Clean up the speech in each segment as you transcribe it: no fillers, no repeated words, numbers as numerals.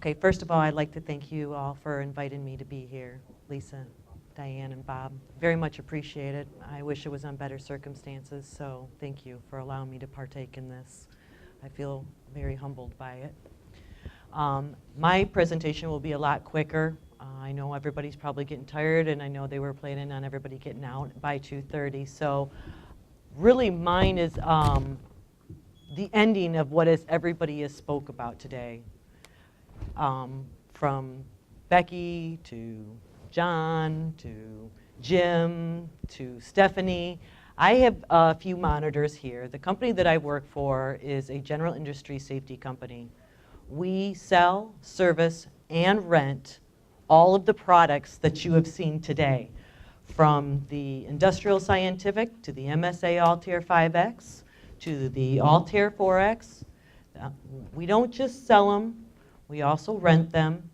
Okay, first of all, I'd like to thank you all for inviting me to be here, Lisa, Diane, and Bob. Very much appreciated. I wish it was on better circumstances, so thank you for allowing me to partake in this. I feel very humbled by it. My presentation will be a lot quicker. I know everybody's probably getting tired, and I know they were planning on everybody getting out by 2:30. So really mine is the ending of what everybody has spoke about today. From Becky to John to Jim to Stephanie. I have a few monitors here. The company that I work for is a general industry safety company. We sell, service, and rent all of the products that you have seen today, from the Industrial Scientific to the MSA Altair 5X to the Altair 4X. We don't just sell them, we also rent them.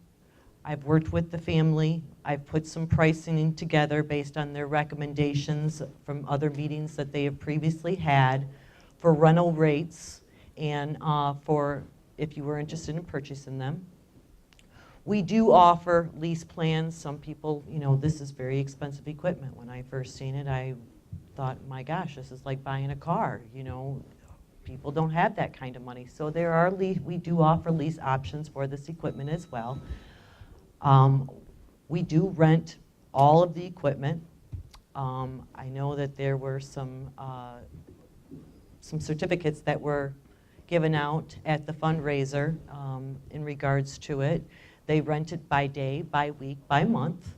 I've worked with the family. I've put some pricing together based on their recommendations from other meetings that they have previously had for rental rates and for if you were interested in purchasing them. We do offer lease plans. Some people, you know, this is very expensive equipment. When I first seen it, I thought, my gosh, this is like buying a car, you know. People don't have that kind of money. So there are we do offer lease options for this equipment as well. We do rent all of the equipment. I know that there were some certificates that were given out at the fundraiser in regards to it. They rent it by day, by week, by month.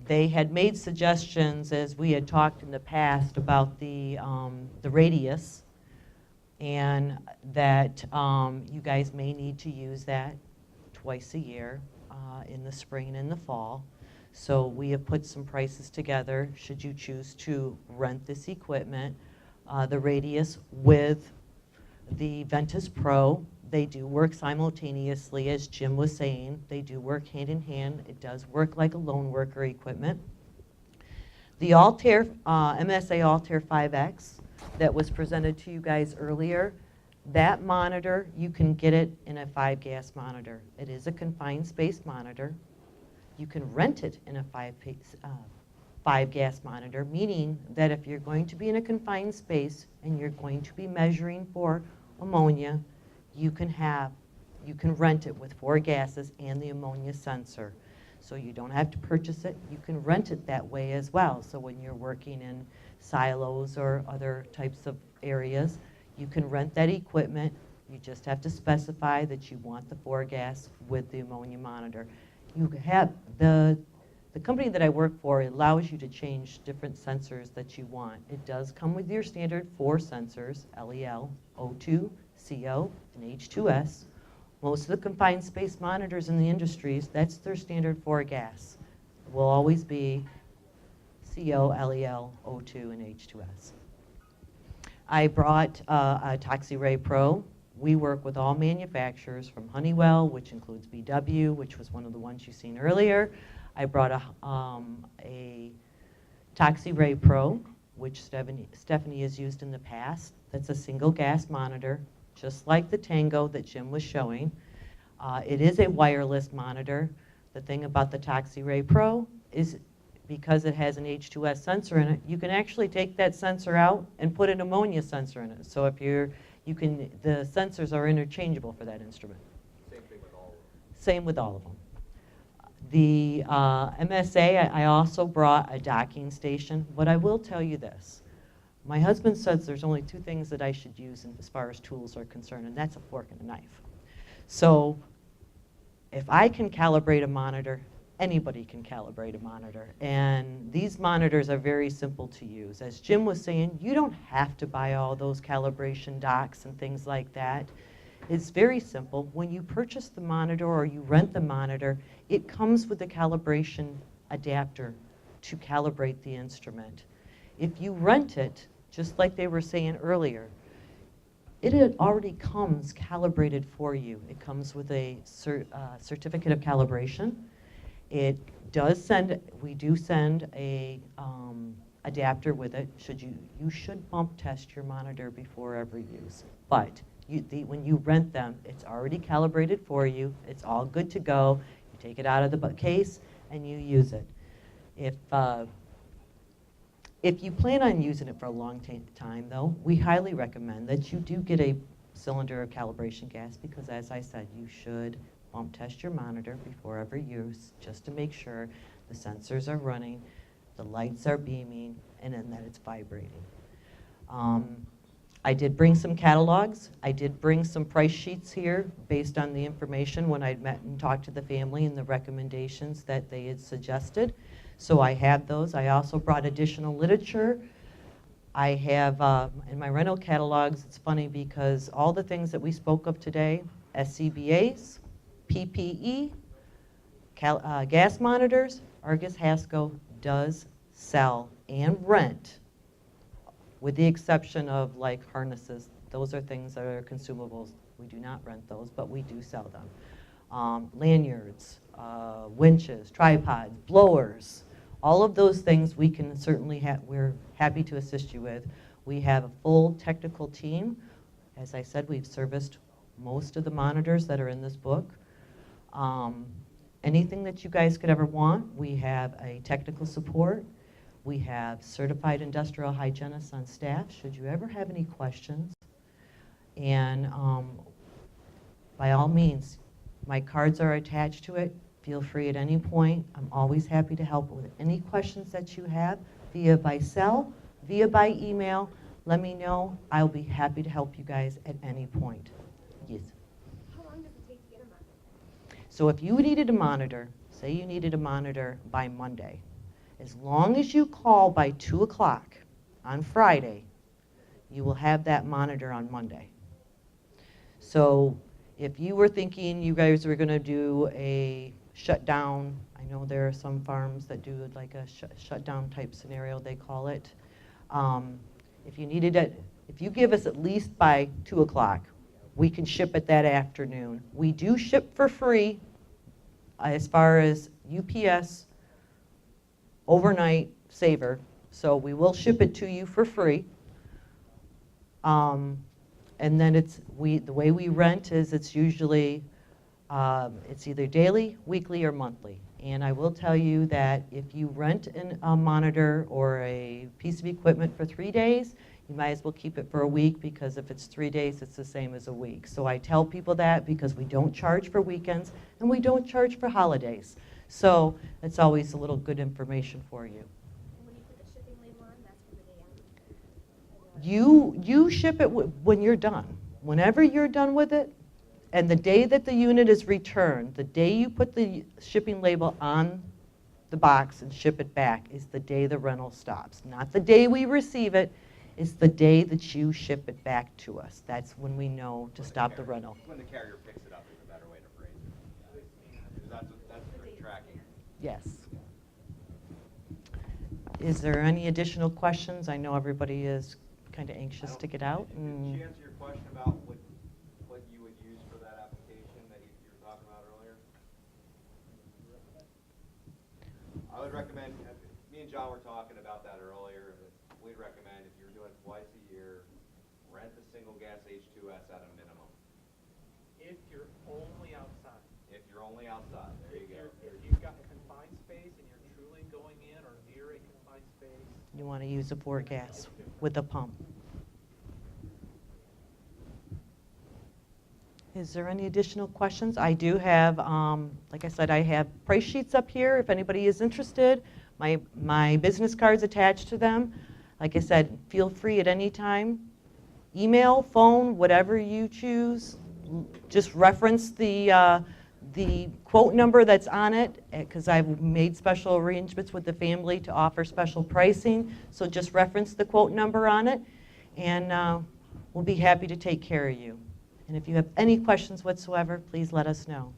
They had made suggestions, as we had talked in the past, about the radius, and that you guys may need to use that twice a year in the spring and in the fall. So we have put some prices together should you choose to rent this equipment. The radius with the Ventus Pro, they do work simultaneously, as Jim was saying. They do work hand in hand. It does work like a lone worker equipment. The Altair, MSA Altair 5X that was presented to you guys earlier, that monitor, you can get it in a 5-gas monitor. It is a confined space monitor. You can rent it in a 5-gas monitor, meaning that if you're going to be in a confined space and you're going to be measuring for ammonia, you can rent it with 4 gases and the ammonia sensor. So you don't have to purchase it. You can rent it that way as well. So when you're working in silos or other types of areas, you can rent that equipment. You just have to specify that you want the 4-gas with the ammonia monitor. You have the company that I work for allows you to change different sensors that you want. It does come with your standard 4 sensors, LEL, O2, CO, and H2S. Most of the confined space monitors in the industries, that's their standard 4-gas. It will always be CO, LEL, O2, and H2S. I brought a ToxiRay Pro. We work with all manufacturers from Honeywell, which includes BW, which was one of the ones you've seen earlier. I brought a ToxiRay Pro, which Stephanie has used in the past. That's a single gas monitor, just like the Tango that Jim was showing. It is a wireless monitor. The thing about the ToxiRay Pro is because it has an H2S sensor in it, you can actually take that sensor out and put an ammonia sensor in it. So if the sensors are interchangeable for that instrument. Same thing with all of them. Same with all of them. The MSA, I also brought a docking station. But I will tell you this. My husband says there's only 2 things that I should use as far as tools are concerned, and that's a fork and a knife. So if I can calibrate a monitor, anybody can calibrate a monitor. And these monitors are very simple to use. As Jim was saying, you don't have to buy all those calibration docks and things like that. It's very simple. When you purchase the monitor or you rent the monitor, it comes with a calibration adapter to calibrate the instrument. If you rent it, just like they were saying earlier, it already comes calibrated for you. It comes with a certificate of calibration. It does send, we do send a adapter with it. You should bump test your monitor before every use. But When you rent them, it's already calibrated for you. It's all good to go. You take it out of the case and you use it. If you plan on using it for a long time, though, we highly recommend that you do get a cylinder of calibration gas because, as I said, you should bump test your monitor before every use just to make sure the sensors are running, the lights are beaming, and then that it's vibrating. I did bring some catalogs. I did bring some price sheets here based on the information when I met and talked to the family and the recommendations that they had suggested. So I have those. I also brought additional literature. I have, in my rental catalogs, it's funny because all the things that we spoke of today, SCBAs, PPE, gas monitors, Argus-Hazco does sell and rent, with the exception of like harnesses. Those are things that are consumables. We do not rent those, but we do sell them. Lanyards, winches, tripods, blowers, all of those things we can certainly we're happy to assist you with. We have a full technical team. As I said, we've serviced most of the monitors that are in this book. Anything that you guys could ever want, we have a technical support. We have certified industrial hygienists on staff, should you ever have any questions. And by all means, my cards are attached to it. Feel free at any point. I'm always happy to help with any questions that you have, via by cell, via by email. Let me know. I'll be happy to help you guys at any point. Yes? How long does it take to get a monitor? So if you needed a monitor, say you needed a monitor by Monday, as long as you call by 2 o'clock on Friday, you will have that monitor on Monday. So if you were thinking you guys were going to do a shutdown, I know there are some farms that do like a shutdown type scenario, they call it. If you needed it, if you give us at least by 2 o'clock, we can ship it that afternoon. We do ship for free as far as UPS, overnight saver, so we will ship it to you for free. And then the way we rent is it's usually it's either daily, weekly, or monthly. And I will tell you that if you rent a monitor or a piece of equipment for 3 days, you might as well keep it for a week, because if it's 3 days, it's the same as a week. So I tell people that because we don't charge for weekends and we don't charge for holidays. So it's always a little good information for you. And when you put the shipping label on, that's for the day after? You ship it when you're done. Whenever you're done with it, and the day that the unit is returned, the day you put the shipping label on the box and ship it back is the day the rental stops. Not the day we receive it, it's the day that you ship it back to us. That's when we know to stop the rental. When the carrier picks it up is a better way to phrase it. Because that's great tracking. Yes. Is there any additional questions? I know everybody is kind of anxious to get out. Did she answer your question about what you would use for that application that you were talking about earlier? I would recommend, me and John were talking about that earlier, we'd recommend if you're doing it twice a year, rent a single gas H2S at a minimum. If you're only outside. If you're only outside, there you go. If you've got a confined space and you're truly going in or near a confined space. You want to use a 4 gas with a pump. Is there any additional questions? I do have, like I said, I have price sheets up here if anybody is interested. My business cards attached to them. Like I said, feel free at any time. Email, phone, whatever you choose. Just reference the quote number that's on it, because I've made special arrangements with the family to offer special pricing. So just reference the quote number on it, and we'll be happy to take care of you. And if you have any questions whatsoever, please let us know.